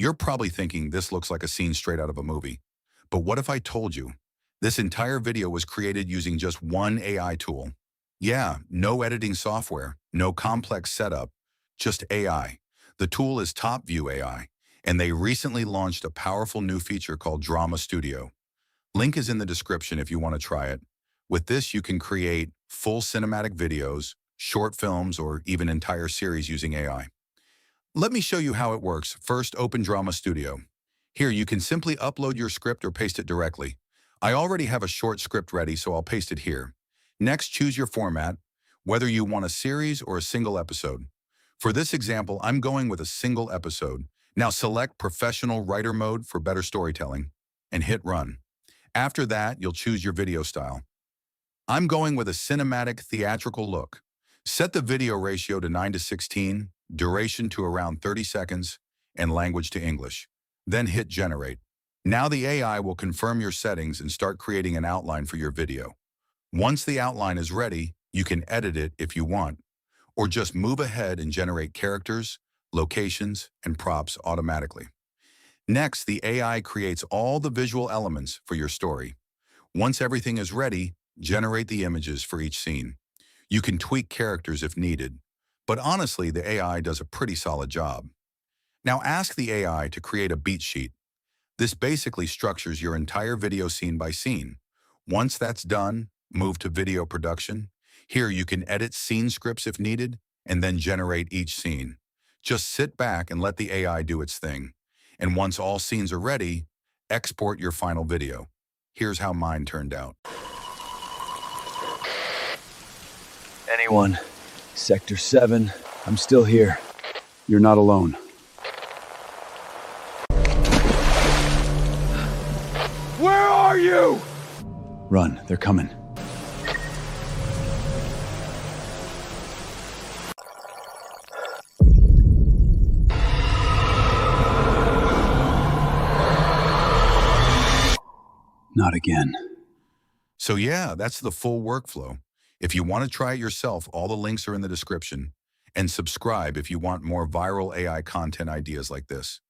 You're probably thinking this looks like a scene straight out of a movie. But what if I told you this entire video was created using just one AI tool? Yeah, no editing software, no complex setup, just AI. The tool is Topview AI, and they recently launched a powerful new feature called Drama Studio. Link is in the description if you want to try it. With this, you can create full cinematic videos, short films, or even entire series using AI. Let me show you how it works. First, open Drama Studio. Here, you can simply upload your script or paste it directly. I already have a short script ready, so I'll paste it here. Next, choose your format, whether you want a series or a single episode. For this example, I'm going with a single episode. Now select Professional Writer Mode for better storytelling and hit Run. After that, you'll choose your video style. I'm going with a cinematic theatrical look. Set the video ratio to 9:16, duration to around 30 seconds, and language to English. Then hit Generate. Now the AI will confirm your settings and start creating an outline for your video. Once the outline is ready, you can edit it if you want, or just move ahead and generate characters, locations, and props automatically. Next, the AI creates all the visual elements for your story. Once everything is ready, generate the images for each scene. You can tweak characters if needed, but honestly, the AI does a pretty solid job. Now ask the AI to create a beat sheet. This basically structures your entire video scene by scene. Once that's done, move to video production. Here you can edit scene scripts if needed, and then generate each scene. Just sit back and let the AI do its thing. And once all scenes are ready, export your final video. Here's how mine turned out. Anyone? Sector 7. I'm still here. You're not alone. Where are you? Run, they're coming. Not again. So yeah, that's the full workflow. If you want to try it yourself, all the links are in the description. And subscribe if you want more viral AI content ideas like this.